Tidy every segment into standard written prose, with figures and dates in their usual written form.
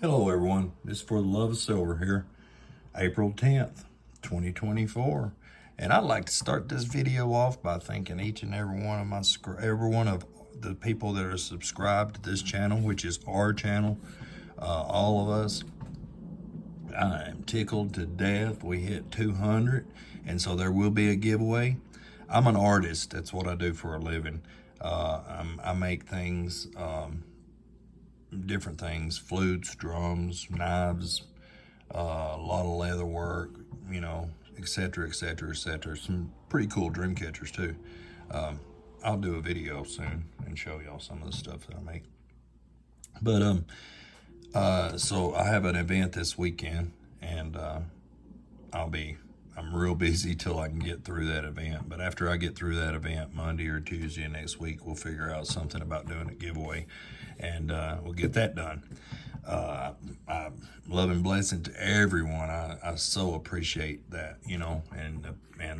Hello everyone, this is For the Love of Silver here, April 10th, 2024. And I'd like to start this video off by thanking each and every one of the people that are subscribed to this channel, which is our channel, all of us. I am tickled to death. We hit 200, and so there will be a giveaway. I'm an artist, that's what I do for a living. I make things, different things, flutes, drums, knives, a lot of leather work, you know, etc., etc., etc. Some pretty cool dream catchers too. I'll do a video soon and show y'all some of the stuff that I make. But so I have an event this weekend, and I'm real busy till I can get through that event. But after I get through that event, Monday or Tuesday next week, we'll figure out something about doing a giveaway, and we'll get that done. Love and blessing to everyone. I so appreciate that, you know, and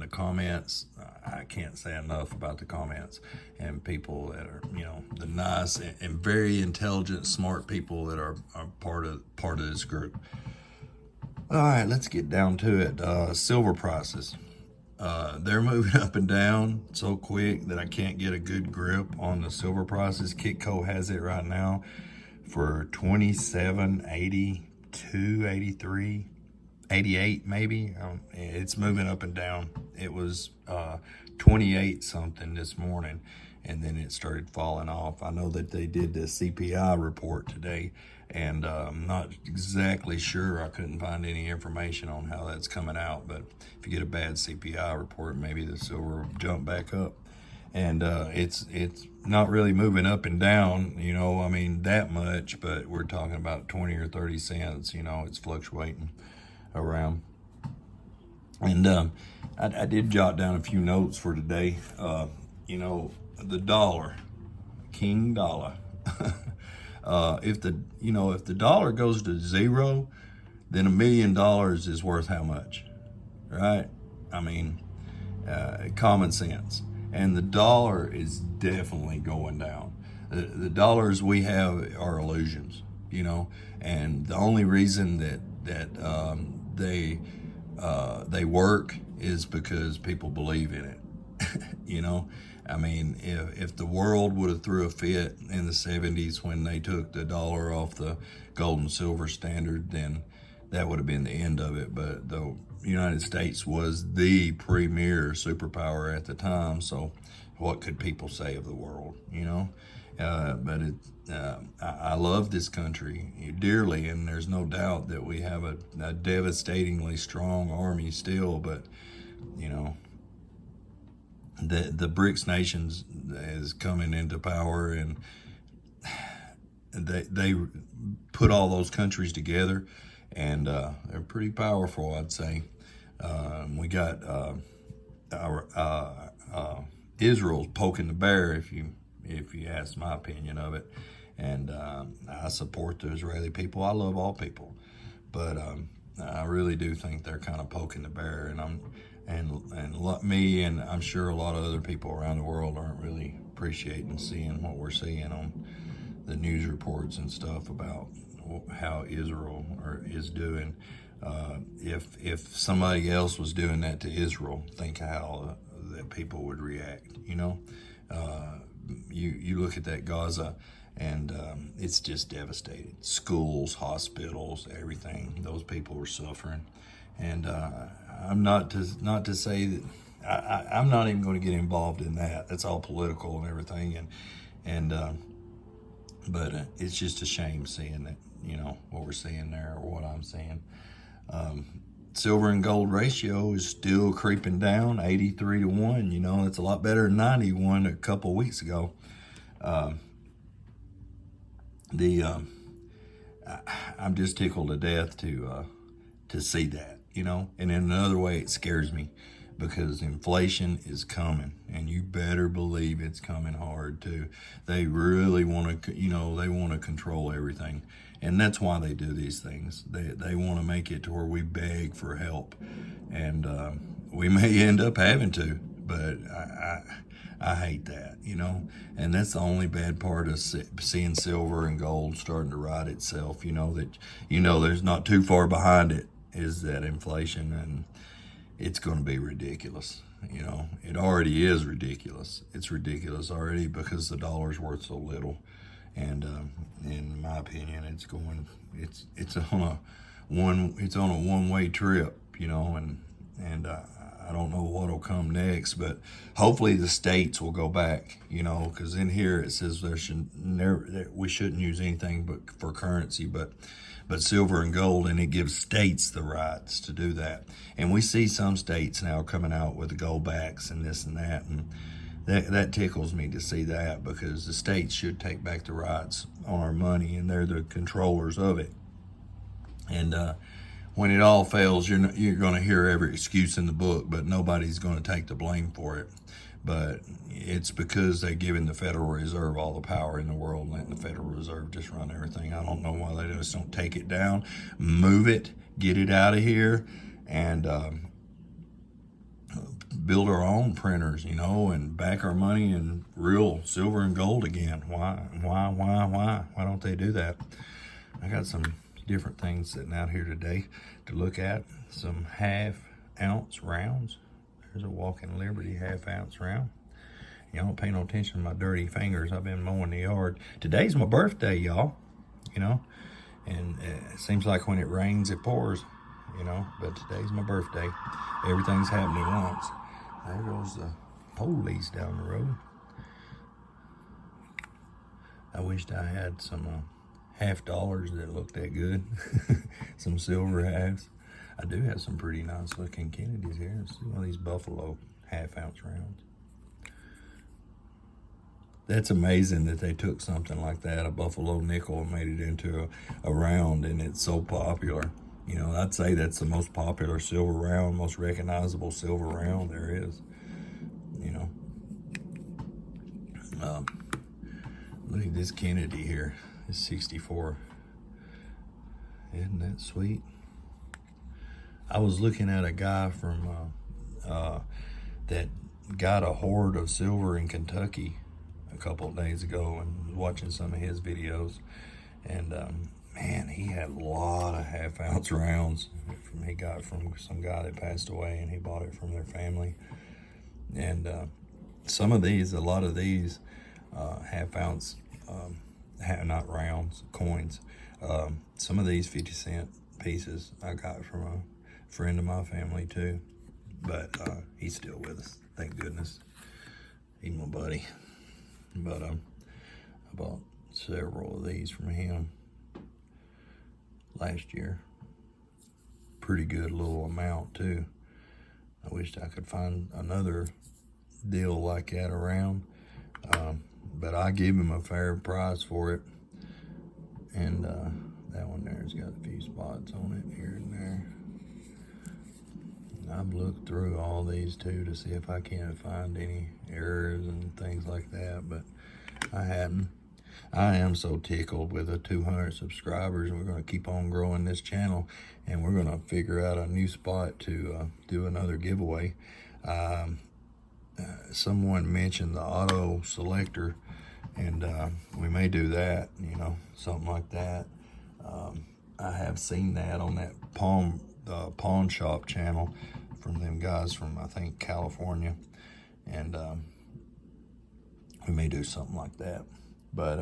the comments. I can't say enough about the comments and people that are, you know, the nice and very intelligent, smart people that are part of this group. All right, let's get down to it. Silver prices. They're moving up and down so quick that I can't get a good grip on the silver prices. Kitco has it right now for 27, 82, 83, 88 maybe. It's moving up and down. It was 28 something this morning, and then it started falling off. I know that they did the CPI report today, and I'm not exactly sure. I couldn't find any information on how that's coming out, but if you get a bad CPI report, maybe the silver will jump back up. And it's not really moving up and down, you know, I mean, that much, but we're talking about 20 or 30 cents, you know, it's fluctuating around. And I did jot down a few notes for today. You know, the dollar, king dollar. If the dollar goes to zero, then $1 million is worth how much, right? I mean, common sense. And the dollar is definitely going down. The dollars we have are illusions, you know, and the only reason that they work is because people believe in it. You know, I mean, if the world would have threw a fit in the 70s when they took the dollar off the gold and silver standard, then that would have been the end of it. But the United States was the premier superpower at the time, so what could people say of the world, you know? But I love this country dearly, and there's no doubt that we have a devastatingly strong army still, but, you know, the BRICS nations is coming into power, and they put all those countries together, and they're pretty powerful, I'd say. We got Israel's poking the bear, if you ask my opinion of it. And I support the Israeli people. I love all people, but I really do think they're kind of poking the bear, and me, and I'm sure a lot of other people around the world aren't really appreciating seeing what we're seeing on the news reports and stuff about how Israel is doing. If somebody else was doing that to Israel, think how that people would react, you know? You look at that Gaza, and it's just devastated. Schools, hospitals, everything. Those people are suffering. And I'm not to say that I'm not even going to get involved in that. That's all political and everything. But it's just a shame seeing that, you know, what we're seeing there, or what I'm seeing. Silver and gold ratio is still creeping down, 83 to 1. You know, it's a lot better than 91 a couple of weeks ago. I'm just tickled to death to see that, you know. And in another way, it scares me, because inflation is coming, and you better believe it's coming hard too. They really want to, you know, they want to control everything, and that's why they do these things. They want to make it to where we beg for help, and we may end up having to, but I hate that, you know, and that's the only bad part of seeing silver and gold starting to right itself. You know that, you know, there's not too far behind it is that inflation, and it's going to be ridiculous. You know, it already is ridiculous. It's ridiculous already because the dollar's worth so little, and in my opinion, it's on a one-way trip. You know, and I don't know what'll come next, but hopefully the states will go back, you know, because in here it says we shouldn't use anything but for currency, but silver and gold, and it gives states the rights to do that. And we see some states now coming out with the gold backs and this and that, and that tickles me to see that, because the states should take back the rights on our money, and they're the controllers of it. And when it all fails, you're going to hear every excuse in the book, but nobody's going to take the blame for it. But it's because they're giving the Federal Reserve all the power in the world, letting the Federal Reserve just run everything. I don't know why they just don't take it down, move it, get it out of here, and build our own printers, you know, and back our money in real silver and gold again. Why don't they do that? I got some different things sitting out here today to look at. Some half-ounce rounds. There's a Walking Liberty half-ounce round. Y'all don't pay no attention to my dirty fingers. I've been mowing the yard. Today's my birthday, y'all. You know, and it seems like when it rains, it pours. You know, but today's my birthday. Everything's happening at once. There goes the police down the road. I wished I had some $50 that looked that good. Some silver halves. I do have some pretty nice looking Kennedys here. Let's see one of these Buffalo half-ounce rounds. That's amazing that they took something like that, a Buffalo nickel, and made it into a round, and it's so popular. You know, I'd say that's the most popular silver round, most recognizable silver round there is. You know. Look at this Kennedy here. It's 64. Isn't that sweet? I was looking at a guy from that got a hoard of silver in Kentucky a couple of days ago, and watching some of his videos, and man, he had a lot of half-ounce rounds he got from some guy that passed away, and he bought it from their family. And a lot of these half-ounce, not rounds, coins, some of these 50-cent pieces I got from a friend of my family too, but he's still with us, thank goodness. He's my buddy. But I bought several of these from him last year. Pretty good little amount too. I wished I could find another deal like that around, but I gave him a fair price for it. And that one there's got a few spots on it here and there. I've looked through all these too to see if I can't find any errors and things like that, but I hadn't. I am so tickled with the 200 subscribers, and we're going to keep on growing this channel, and we're going to figure out a new spot to do another giveaway. Someone mentioned the auto selector, and we may do that, you know, something like that. I have seen that on that pawn shop channel from them guys from, I think, California, and we may do something like that. But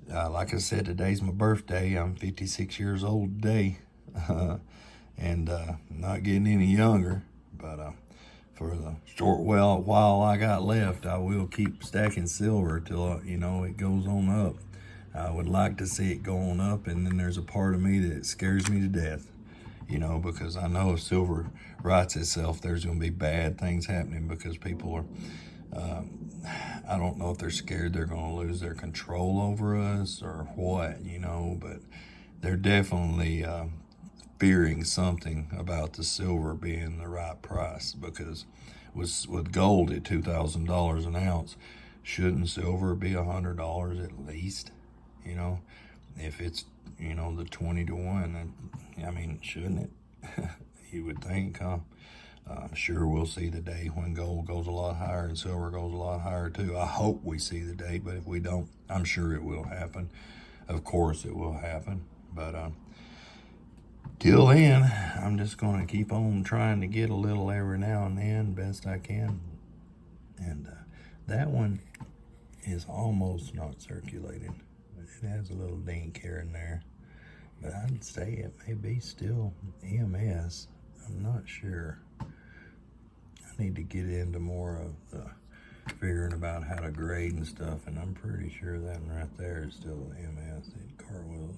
like I said, today's my birthday. I'm 56 years old today, and not getting any younger. But for the short while I got left, I will keep stacking silver till you know, it goes on up. I would like to see it go on up, and then there's a part of me that scares me to death, you know, because I know if silver rights itself, there's going to be bad things happening, because people are, I don't know if they're scared they're going to lose their control over us or what, you know, but they're definitely fearing something about the silver being the right price, because with gold at $2,000 an ounce, shouldn't silver be $100 at least? You know, if it's, you know, the 20 to 1, I mean, shouldn't it? You would think, huh? I'm sure we'll see the day when gold goes a lot higher and silver goes a lot higher too. I hope we see the day, but if we don't, I'm sure it will happen. Of course it will happen. But till then, I'm just going to keep on trying to get a little every now and then, best I can. And that one is almost not circulating. It has a little dink here and there. But I'd say it may be still EMS. I'm not sure. I need to get into more of the figuring about how to grade and stuff, and I'm pretty sure that one right there is still EMS. The Cartwheel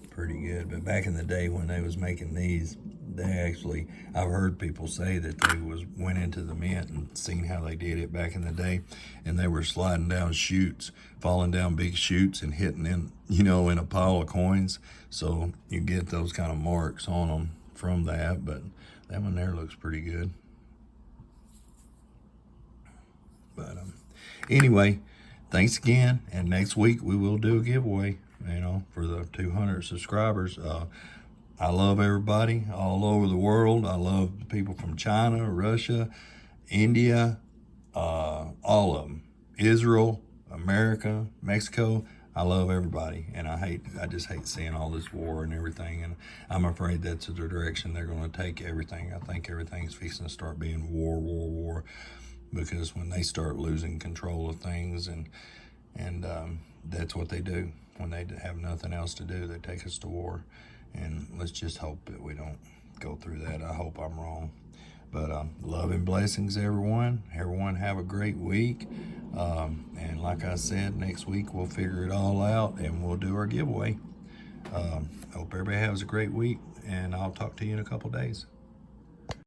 pretty good. But back in the day when they was making these, they actually, I've heard people say that they went into the mint and seen how they did it back in the day, and they were sliding down chutes, falling down big chutes and hitting in, in a pile of coins. So you get those kind of marks on them from that. But that one there looks pretty good. But anyway, thanks again. And next week we will do a giveaway, for the 200 subscribers. I love everybody all over the world. I love the people from China, Russia, India, all of them. Israel, America, Mexico. I love everybody, and I just hate seeing all this war and everything, and I'm afraid that's the direction they're going to take everything. I think everything's fixing to start being war, because when they start losing control of things, and that's what they do. When they have nothing else to do, they take us to war, and let's just hope that we don't go through that. I hope I'm wrong. But love and blessings, everyone. Everyone have a great week. And like I said, next week we'll figure it all out and we'll do our giveaway. Hope everybody has a great week, and I'll talk to you in a couple days.